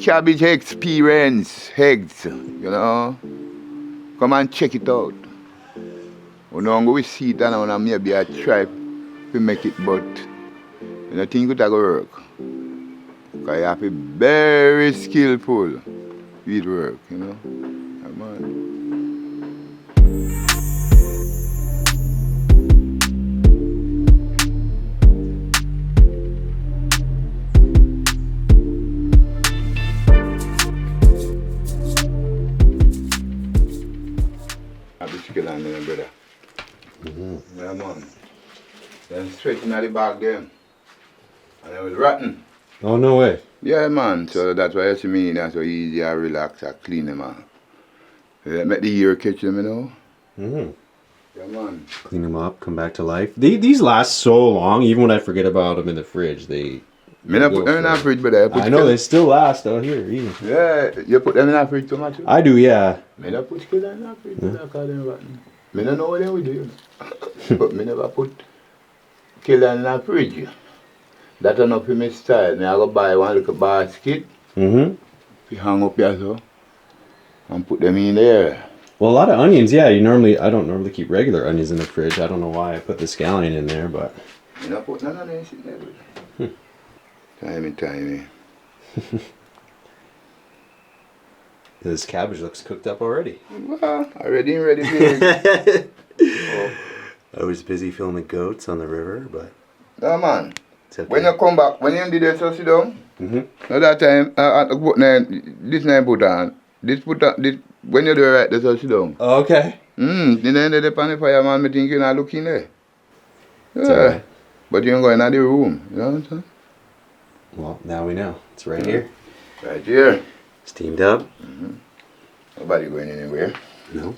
Cabbage Experience eggs, you know. Come and check it out. We don't go see it and maybe I try to make it, but I don't think it will work. Because you have to be very skillful with work, you know. Come on. Brother. Yeah, man. Then stretching at the back there. And it was rotten. Oh, no way. Yeah, man. So that's why you see me that's so easy. I relax, I clean them out. Make the ear catch them, you know. Yeah, man. Clean them up, come back to life. These last so long, even when I forget about them in the fridge, they... I put them in the fridge, but I know, they still last out here, even. Yeah, you put them in the fridge too much? I do, yeah. I don't put them in the fridge, I call them rotten. I don't know what they will do, but I never put killer in the fridge. That's enough for my style. I go buy one little basket, you hang up here so, and put them in there. Well, a lot of onions, yeah. I don't normally keep regular onions in the fridge. I don't know why I put the scallion in there, but... I don't put none of them in there. Timey. This cabbage looks cooked up already. Well, already ready. Oh. I was busy filming goats on the river, but... No, man. When you come back, when you did this, so sit down. Now that time, this name put on. This, when you do it right, this, so sit down. Oh, okay. Then they dip on the fire, man, me think you're not looking there. Yeah. Right. But you ain't going in the room, you know what I'm saying? Well, now we know. It's right here. Right here. Steamed up. Nobody going anywhere. No.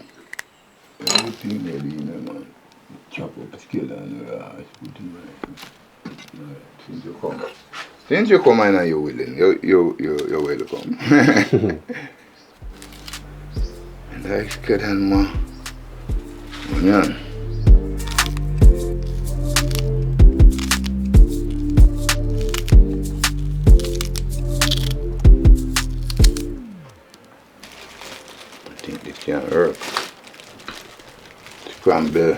Everything ready, you know, man. Chop up the scale and put it right. Since you come and you're willing, you're welcome. And I get on more onion. I think this can work. Scrambled.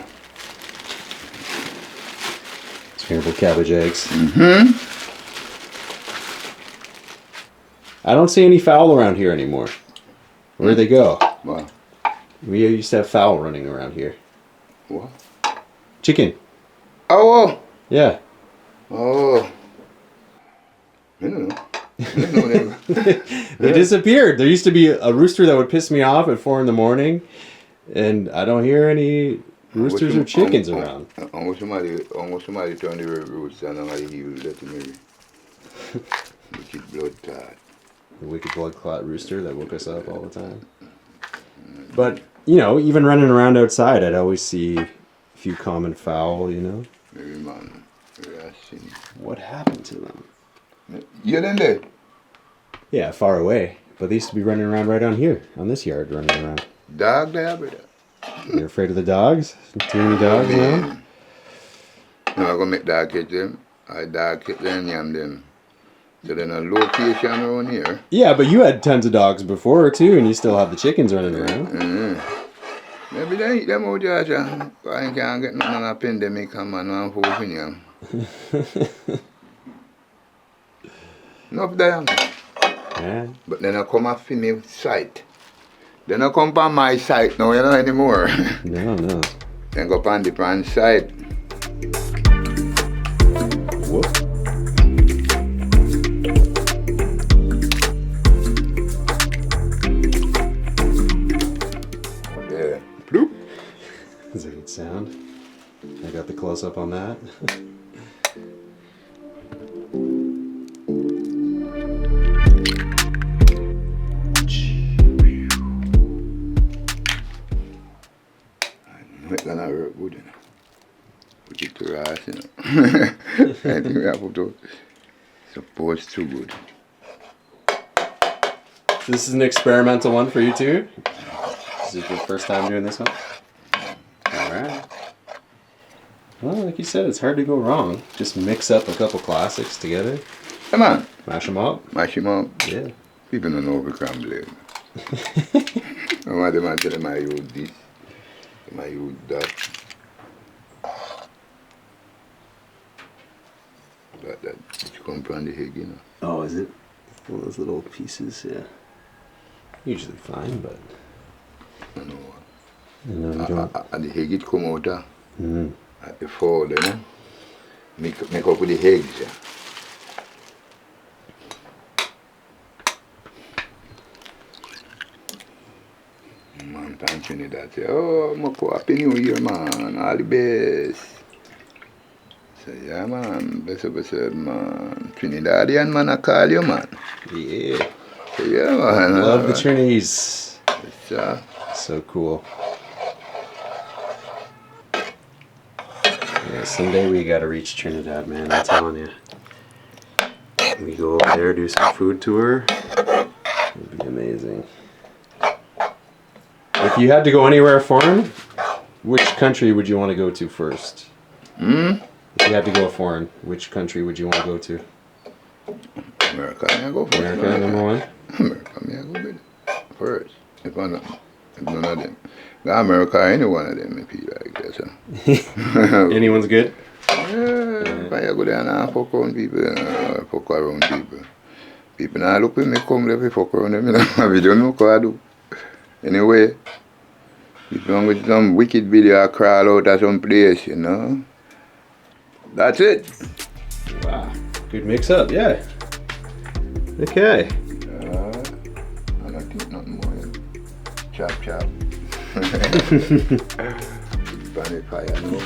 Scrambled cabbage eggs. I don't see any fowl around here anymore. Where'd they go? What? We used to have fowl running around here. What? Chicken. Oh! Yeah. Oh. I don't know. They disappeared. There used to be a rooster that would piss me off at 4 in the morning, and I don't hear any roosters or chickens around. Almost somebody turned the rooster and I healed that maybe. Wicked blood clot. The wicked blood clot rooster that woke us up all the time. But, you know, even running around outside, I'd always see a few common fowl, you know. Maybe man. What happened to them? You're in there? Yeah, far away. But they used to be running around right on here, on this yard, running around. Dog there, brother. You're afraid of the dogs? Too many dogs now? No, I'm going to make dog catch them. I dog catch them and yam them. So then a location around here. Yeah, but you had tons of dogs before too, and you still have the chickens running around. Maybe they eat them out there, I can't get nothing on a pandemic, come on, I'm hoping you. Enough there. Yeah. But then I come off in my site. Then I come on my site now, you know anymore. No. Then go on the different side. Whoop. Yeah. Bloop. That's a good sound. I got the close up on that. It's gonna work good, you know. Put it to rice, you know. I think we have to suppose too good. This is an experimental one for you too? Is it your first time doing this one? Alright. Well, like you said, it's hard to go wrong. Just mix up a couple classics together. Come on. Mash them up. Mash him up. Yeah. People don't know if scrambled egg. I want them to tell them I use this, I use that. That come from the egg, you know. Oh, is it? One of those little pieces, yeah. Usually fine, but... I know. You don't... And the egg it come out Mm. at the fall, you know. Make up with the eggs, yeah. Man from Trinidad say, oh, Mokko, happy new year, man, all the best. Say, yeah, man, bless up yourself, man. Trinidadian man, I call you, man. Yeah. Say, yeah, man. Love the Trinis. Yes, So cool. Yeah, someday we gotta reach Trinidad, man, I'm telling you. We go over there, do some food tour. It'd be amazing. If you had to go anywhere foreign, which country would you want to go to first? If you had to go foreign, which country would you want to go to? America, I go first. America, number one? America, I go with it first. If none of them. America, any one of them, if you like that. Anyone's good? Yeah, if I go there and I fuck around people, fuck around people. People now look at me, come there, fuck around them, you know. We don't know what I do. Anyway, if you with some wicked video, I crawl out of some place, you know. That's it. Wow. Good mix up, yeah. Okay. I don't think nothing more. Chop, chop. Burn it fire now.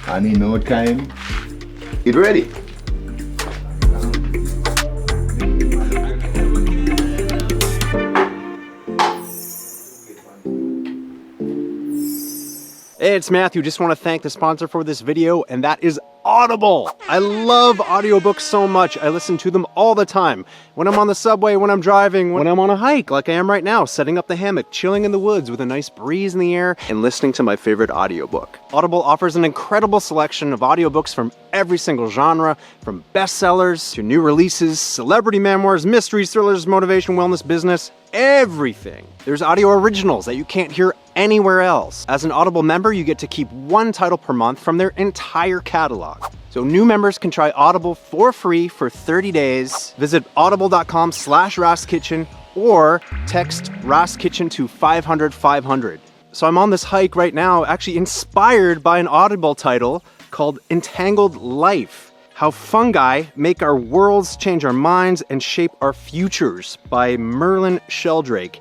And in no time, it's ready. Hey, it's Matthew. Just want to thank the sponsor for this video, and that is Audible. I love audiobooks so much. I listen to them all the time. When I'm on the subway, when I'm driving, when I'm on a hike, like I am right now, setting up the hammock, chilling in the woods with a nice breeze in the air, and listening to my favorite audiobook. Audible offers an incredible selection of audiobooks from every single genre, from bestsellers to new releases, celebrity memoirs, mysteries, thrillers, motivation, wellness, business, everything. There's audio originals that you can't hear anywhere else. As an Audible member, you get to keep one title per month from their entire catalog. So new members can try Audible for free for 30 days. Visit audible.com/rastkitchen or text rastkitchen to 500-500. So I'm on this hike right now, actually inspired by an Audible title called Entangled Life. How Fungi Make Our Worlds, Change Our Minds, and Shape Our Futures by Merlin Sheldrake.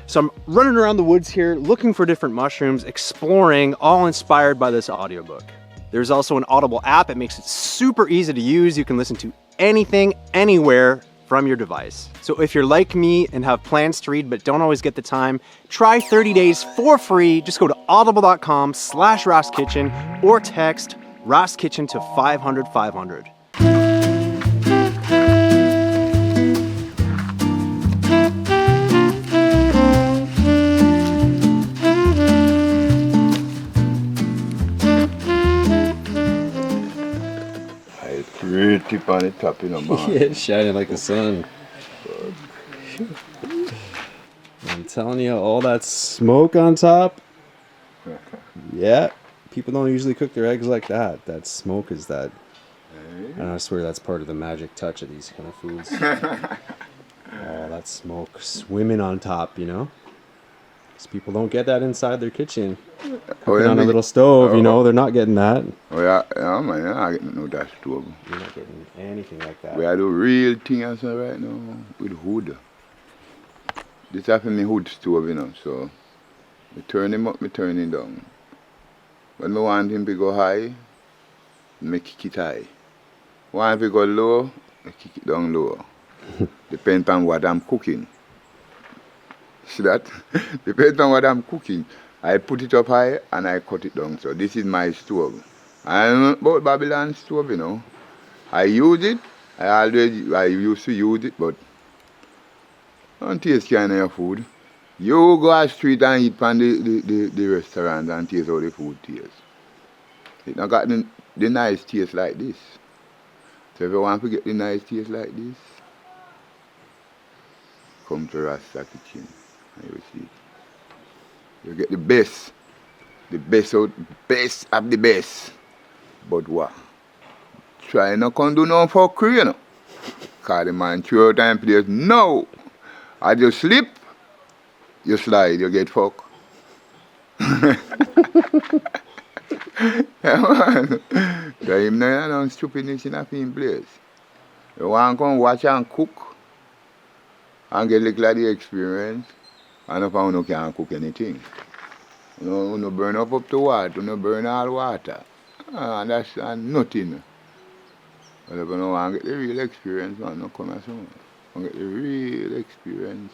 So I'm running around the woods here, looking for different mushrooms, exploring, all inspired by this audiobook. There's also an Audible app. It makes it super easy to use. You can listen to anything, anywhere from your device. So if you're like me and have plans to read but don't always get the time, try 30 days for free. Just go to audible.com/rastkitchen or text rastkitchen to 500-500. Pretty on the top, you know, man. Yeah, it's shining like the sun. I'm telling you, all that smoke on top. Yeah, people don't usually cook their eggs like that. That smoke is that. And I swear that's part of the magic touch of these kind of foods. Oh, that smoke swimming on top, you know? Because people don't get that inside their kitchen. Cooking on a little stove, you know, they're not getting that. Oh, yeah, man, I'm not getting no that stove. You're not getting anything like that. We are the real thing as well right now with wood. This is for me wood stove, you know, so I turn him up, I turn him down. When I want him to go high, I kick it high. Want him to go low, I kick it down low. Depends on what I'm cooking. See that? Depends on what I'm cooking. I put it up high and I cut it down. So this is my stove. I don't know about Babylon stove, you know. I use it. I used to use it, but I don't taste kind of your food. You go on the street and eat from the restaurant and taste how the food tastes. It not got the nice taste like this. So if you want to get the nice taste like this, come to Rasta Kitchen and you will see. You get the best of the best. But what? Try not to do no fuckery, you know. Cause the man throw time place. No! As you slip, you slide, you get fucked. Yeah, man. So him now don't stupidness in a film place. You want to come watch and cook and get like the experience, and if you can't cook anything. You know, burn up to water, you burn all water. And that's nothing. But if you don't want to get the real experience, man, don't come as soon. You get the real experience,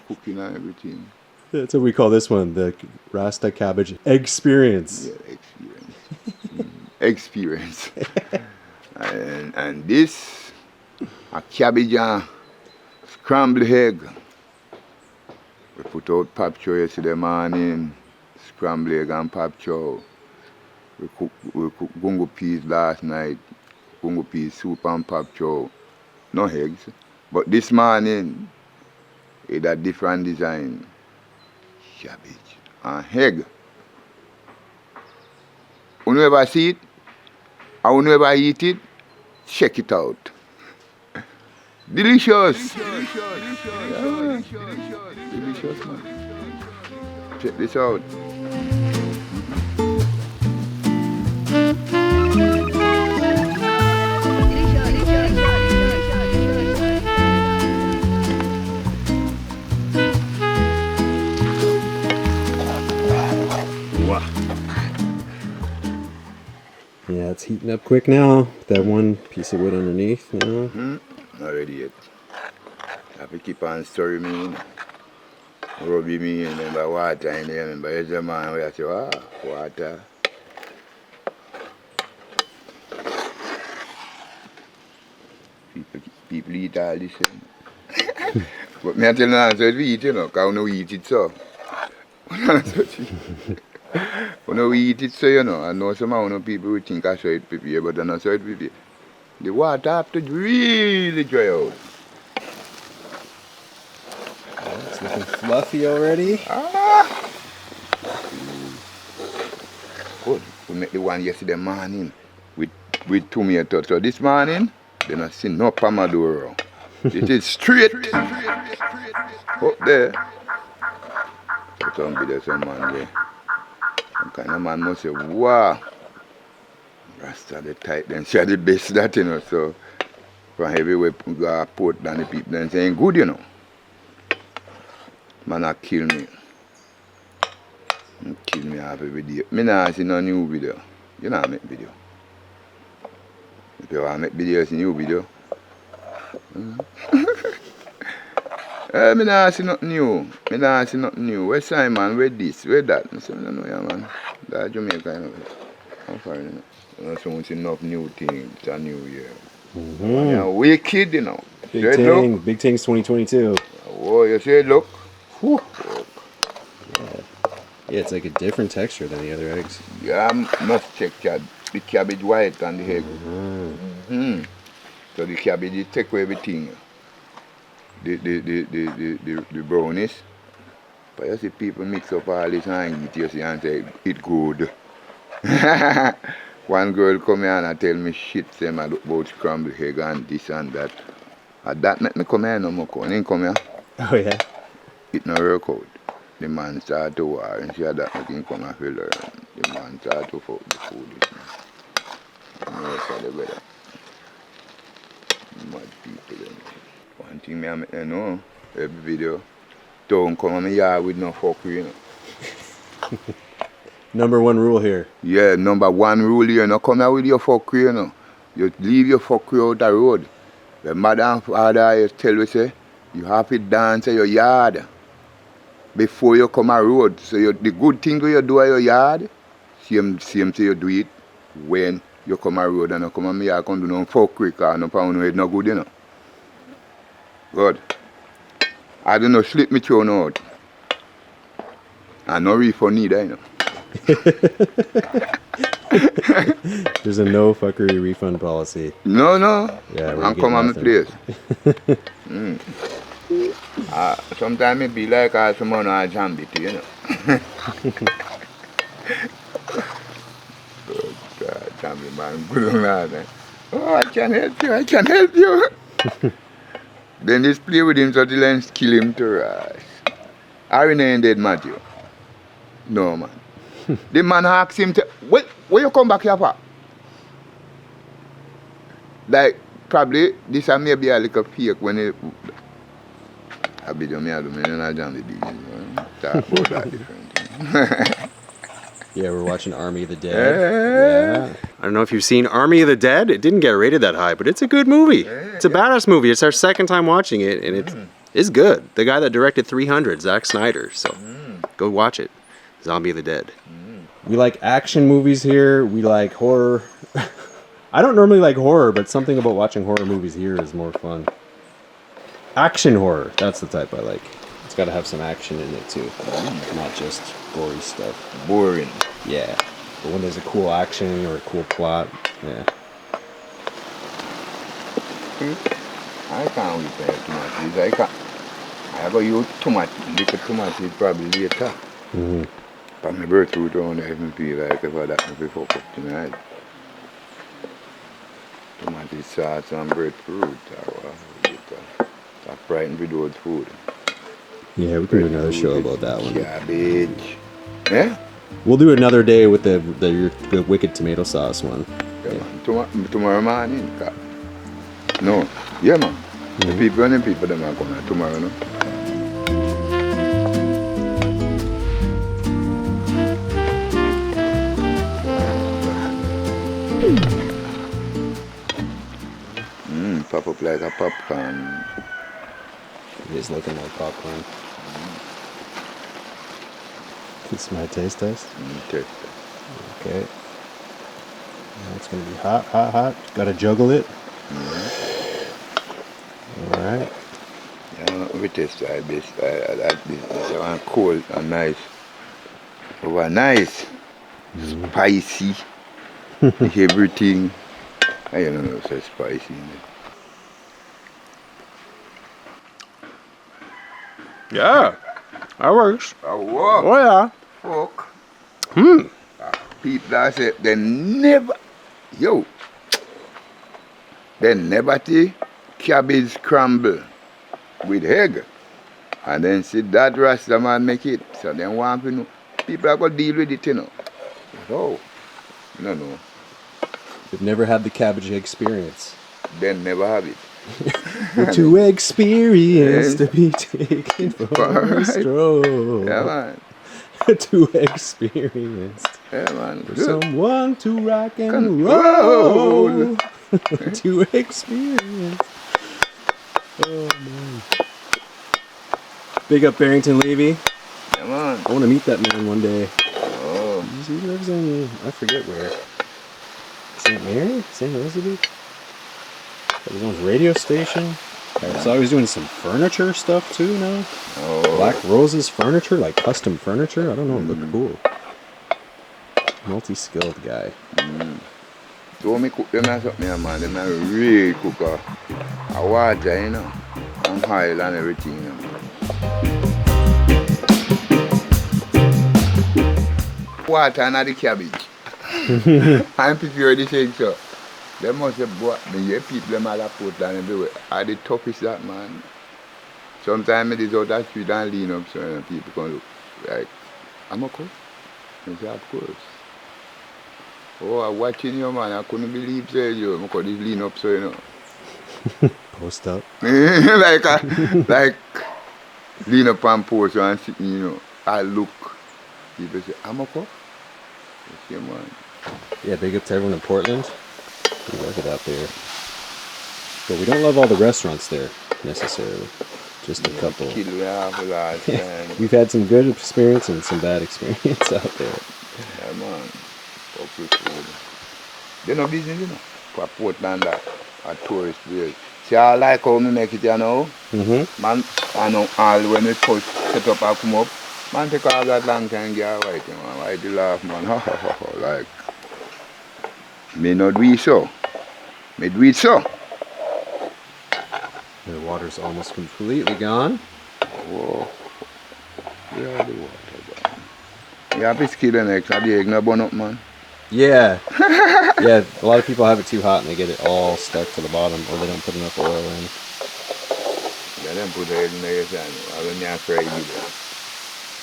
cooking and everything. That's what we call this one, the Rasta Cabbage Eggsperience. Yeah, experience. and this, a cabbage and scrambled egg. We put out pap chow yesterday morning, scrambled egg and pap chow. We cook gungo peas last night, gungo peas soup and pap chow. No eggs. But this morning, it's a different design. Cabbage and egg. When you ever see it, and when you ever eat it, check it out. Delicious. Yeah. Delicious, man. Check this out. Yeah, it's heating up quick now. That one piece of wood underneath now. Not ready yet. Have to keep on stirring me, you know. Rubbing me and then by water in there. And by every man where I say, water. People eat all this. But me I tell you now, so we eat, you know, because we eat it so. When we eat it so, you know, I know some of people will think I saw it prepare, but I don't saw it prepare. The water have to really dry out. Oh, it's looking fluffy already. Good. We make the one yesterday morning with tomato. So this morning, then I see no pomodoro. It is straight up there. So some video, some man there. Some kind of man must say, wow, Rasta the tight, then she the best that, you know. So from everywhere we go port down the people then saying good, you know. Man a kill me. Kill me half every day. Me nah see no new video. You know I make video. If you want to make videos, see new video. Me nah see nothing new. Me nah see nothing new. Where Simon? Where this? Where that? I say, I don't know, yeah, man. That's Jamaica, you know. I'm sorry, you know. You know, someone see enough new things. It's a new year. Yeah, wicked, you know. Big Ting. Big Ting's 2022. Oh, you see it, look? Whew. Yeah, it's like a different texture than the other eggs. Yeah, I must check the cabbage white and the egg. So the cabbage take away everything. The brownies. But you see people mix up all this and eat, you see, and say it good. One girl come here and tell me shit, say I look about scrambled egg and this and that. And that make me come here no more. When he come here, Oh, yeah? it no work out. The man start to war and see that make him come and learn. The man start to fuck the food. And the rest of the weather. Mad people. One thing me I make them know, every video, don't come in my yard with no fuckery, you know. Number one rule here. Yeah, number one rule here, no come here with your fuckery, you know. You leave your fuckery out the road. The mother and father tell you, say, you have to dance in your yard before you come a road. So the good thing you do in your yard, same say you do it when you come a road and you come and me I can do no fuckery because no pound head no good, you know. Good. I don't know, slip me thrown out. And no refund neither, you know. There's a no fuckery refund policy. No. Yeah, and come on my place. Sometimes it be like someone a zombie, you know. Oh, God, zombie man, good lad. Oh, I can help you, I can help you. Then just play with him so the lens kill him to rise. Are you not dead, Matthew? No, man. The man asks him to, when you come back here for? Like, probably, this is maybe a little fake when it, I be doing me, I don't know, talk about that different. Yeah, we're watching Army of the Dead. Yeah. I don't know if you've seen Army of the Dead. It didn't get rated that high, but it's a good movie. It's a badass movie. It's our second time watching it, and it's good. The guy that directed 300, Zack Snyder. So go watch it. Zombie of the Dead. We like action movies here. We like horror. I don't normally like horror, but something about watching horror movies here is more fun. Action horror. That's the type I like. It's got to have some action in it too. Not just gory stuff. Boring. Yeah. But when there's a cool action or a cool plot, yeah. I can't wait for tomatoes. I can't. I go use tomato. Little tomato probably later. But my birthday don't even feel like if that before cook tonight. Tomato sauce and breadfruit. That's frightened with those food. Yeah, we can do another show about that one. Cabbage. Yeah? We'll do another day with the wicked tomato sauce one. Yeah, man. Tomorrow morning. No. Yeah, man. The people and the people them are coming tomorrow, no? Pop up like a popcorn. It is looking like popcorn. This is my taste test. Taste. Okay. Now it's going to be hot, hot, hot. Got to juggle it. Alright. Yeah, we taste like this. It's one cold and nice. Over nice. Spicy. Everything. I don't know, so spicy. Yeah, that works. Oh, Oh yeah. fuck. People that say they never, they never take cabbage scramble with egg. And then see that Rasta man make it. So they want to know, people are going to deal with it, you know. Oh, no. We've never had the cabbage experience. They never have it. Too experienced to be taken for a stroll. Yeah, man. Too experienced. Yeah, man. For Good. someone to rock and Roll. roll. Too experienced. Oh man. Big up Barrington Levy. Yeah, man. I want to meet that man one day. Oh. He lives in, I forget where. St. Mary? St. Elizabeth? That was on his radio station. I saw he was doing some furniture stuff too now. Oh. Black Roses furniture, like custom furniture. I don't know, it looked cool. Multi-skilled guy. Don't me cook them as up me, man. Them are really cook a water, you know. And oil and everything, you know. Water and the cabbage. I'm prepared to say so. They must have bought me. Yeah, people them all have put down everywhere. Are the toughest that, man. Sometimes it is out that street and lean up so and people can look like, Mokko? I say, of course. Oh, I'm watching you, man. I couldn't believe you. Mokko just lean up so, you know. Post up. like lean up and post and sit, you know. I look. People say, Mokko? I say, man. Yeah, big up to everyone in Portland. We like it out there. But we don't love all the restaurants there, necessarily. Just a couple. We've had some good experience and some bad experience out there. Yeah, man. They're no business, you know. For Portland, that a tourist place. See, I like how we make it, you know. Man, I know all when we first set up and come up, man, take all that long time and get white, you know. Why do you laugh, man? Like, me not do it so. Me do it so. The water's almost completely gone. Whoa. Where are the water gone? You have to skin the eggs, and the egg not burn up, man. Yeah. Yeah, a lot of people have it too hot and they get it all stuck to the bottom, or they don't put enough oil in. Yeah, then put the egg in the egg, and I don't have fry egg either.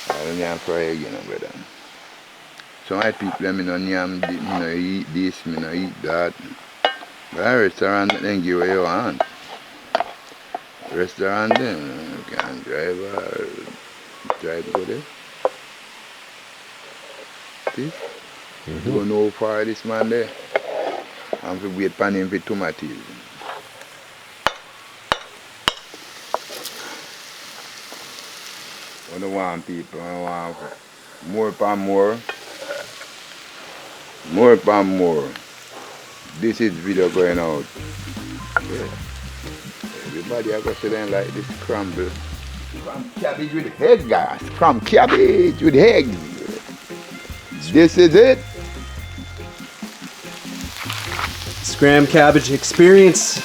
I don't have fry egg, you know, brother. Some of people, them, you know, yam, you know, eat this, you know, eat that. But a restaurant, then give what you want. Restaurant, then, you can drive go there. See? You don't know how far this man there. I'm to wait for him for tomatoes. I don't want people, I want more and more. More and more. This is video going out. Yeah. Everybody I go sit down like this scrambled. Scrambled cabbage with egg, guys. Scrambled cabbage with eggs. This is it. Scram Cabbage Experience.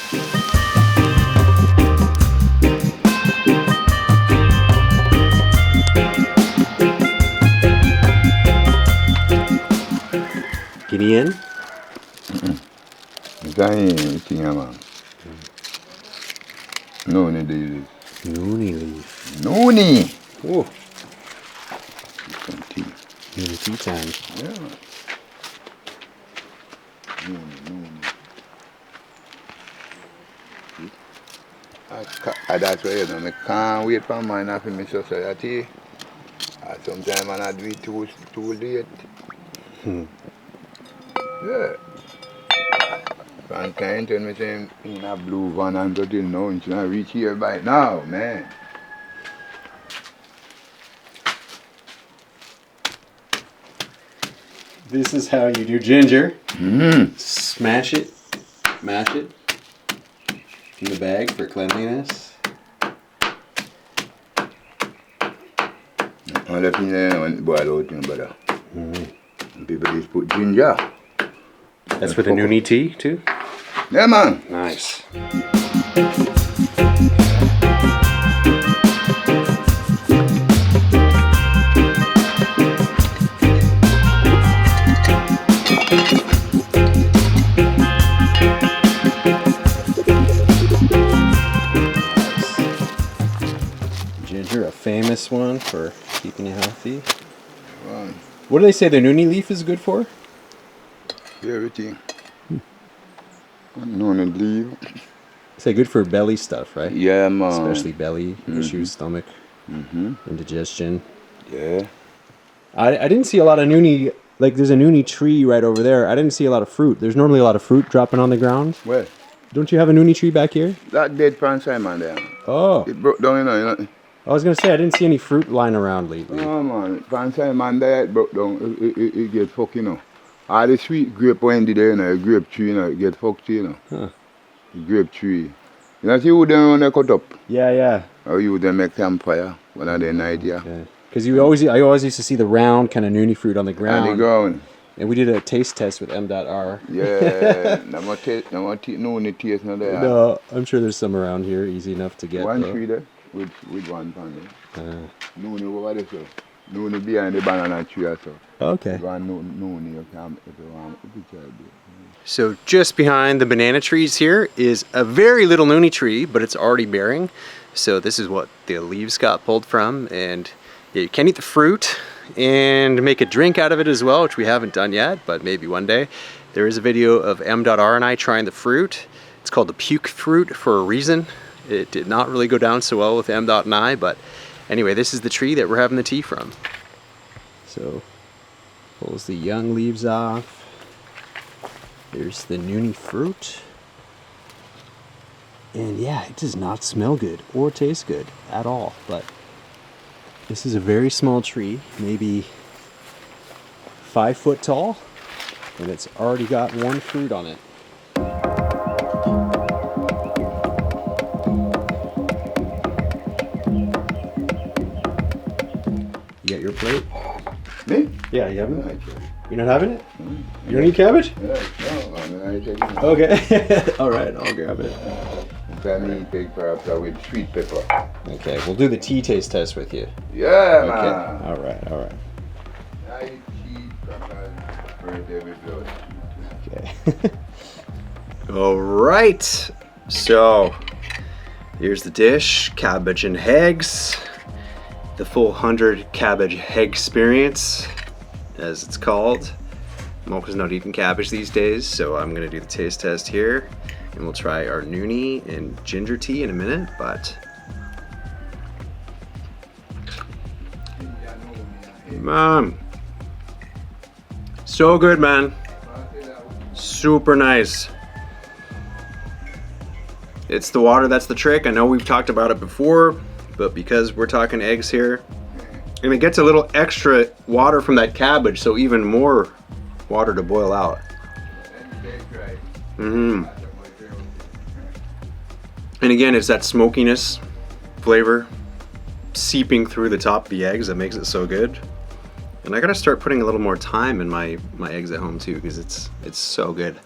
Guinea in? Noni Tea. Noni leaf. Noni. Oh, Some tea. Noni tea time. Yeah. Noni. That's why, you know, I can't wait for mine after my society. Sometimes I do it too late. Yeah. From time to me saying in a blue van and until now, it's not reach here by now, man. This is how you do ginger. Mm-hmm. Smash it, mash it in the bag for cleanliness. All the things there when it boil out, brother. People just put ginger. That's for the Noni tea too? Yeah, man. Nice. Ginger, a famous one for keeping you healthy. Wow. What do they say the Noni leaf is good for? Everything. Noni leaf. Say good for belly stuff, right? Yeah, man. Especially belly issues, stomach, indigestion. Yeah. I didn't see a lot of Nuni, like there's a Nuni tree right over there. I didn't see a lot of fruit. There's normally a lot of fruit dropping on the ground. Well, Don't you have a Nuni tree back here? that dead Pan Simon there. Oh, It broke down, you know. I was going to say, I didn't see any fruit lying around lately. Oh, man. Pan Simon there, it broke down. It get fucked, you know. All the sweet grape wendy there, you know, a grape tree, you know, it get fucked, you know. Huh. The grape tree. You know, see who them when they cut up? Yeah. Or you them make campfire, one of them idea. Because I always used to see the round kind of Nuni fruit on the And ground. the ground. And we did a taste test with M.R. Yeah, no more taste, Noni taste no there. No, I'm sure there's some around here, easy enough to get. One though. tree there, with one pan there. Noni over there, so. Noni behind the banana tree also. Okay. One Noni, you can, if you want, if you can. So just behind the banana trees here is a very little Nuni tree, but it's already bearing. So this is what the leaves got pulled from, and yeah, you can eat the fruit and make a drink out of it as well, which we haven't done yet, but maybe one day. There is a video of M.R. and I trying the fruit. It's called the puke fruit for a reason. It did not really go down so well with M. and I, but anyway, this is the tree that we're having the tea from. So, pulls the young leaves off. There's the Nuni fruit. And yeah, it does not smell good or taste good at all, but this is a very small tree, maybe 5 foot tall, and it's already got one fruit on it. You got your plate? Me? Yeah, you having Yeah, it? You're not having it? You don't eat cabbage? no, I take it. Okay. All right, I'll grab it. time you take perhaps with sweet pepper. Okay, we'll do the tea taste test with you. Yeah, Okay. man. All right. All right. I eat because every blood. Okay. All right. So here's the dish: cabbage and eggs. The full 100 cabbage Eggsperience, as it's called. Mokko's not eating cabbage these days, so I'm gonna do the taste test here, and we'll try our Nuni and ginger tea in a minute. But man, so good, man. Super nice. It's the water that's the trick. I know we've talked about it before, but because we're talking eggs here, and it gets a little extra water from that cabbage, so even more water to boil out. And again, it's that smokiness flavor seeping through the top of the eggs that makes it so good. And I gotta start putting a little more time in my eggs at home too, because it's so good.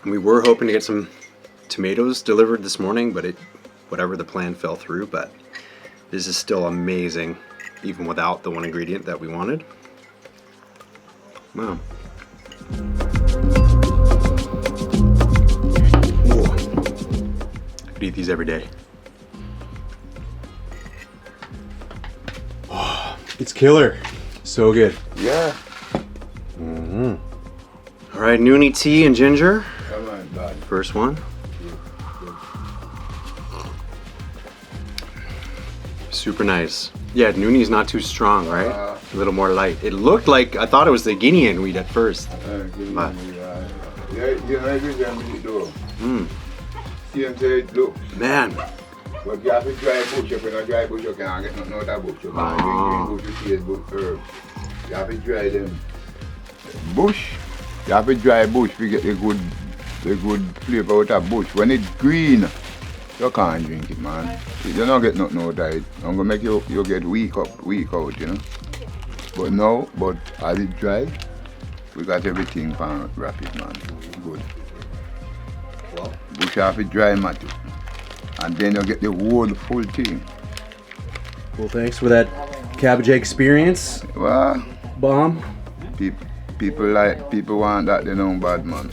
We were hoping to get some tomatoes delivered this morning, but whatever the plan fell through. But this is still amazing, even without the one ingredient that we wanted. Wow. Whoa. I could eat these every day. Oh, it's killer. So good. Yeah. All right, Noni tea and ginger. Come on, bud. First one. Super nice. Yeah, Nuni's not too strong, right? A little more light. It looked like, I thought it was the Guinean weed at first. But Yeah, you know, every time you do. See them say it looks. man, But you have to dry bush. If you don't dry bush, you can't get nothing out of bush. You can't drink bush, you taste bush herb. You have to dry them. Bush, you have to dry bush to get the good flavor out of bush. When it's green, you can't drink it, man. You don't get nothing out of it. I'm gonna make you get weak out, you know. But now, as it dry, we got everything for rapid, man. Good. well, Bush have to dry, man. And then you get the whole full thing. Well, thanks for that cabbage experience, Well, bomb. people want that, they know bad, man.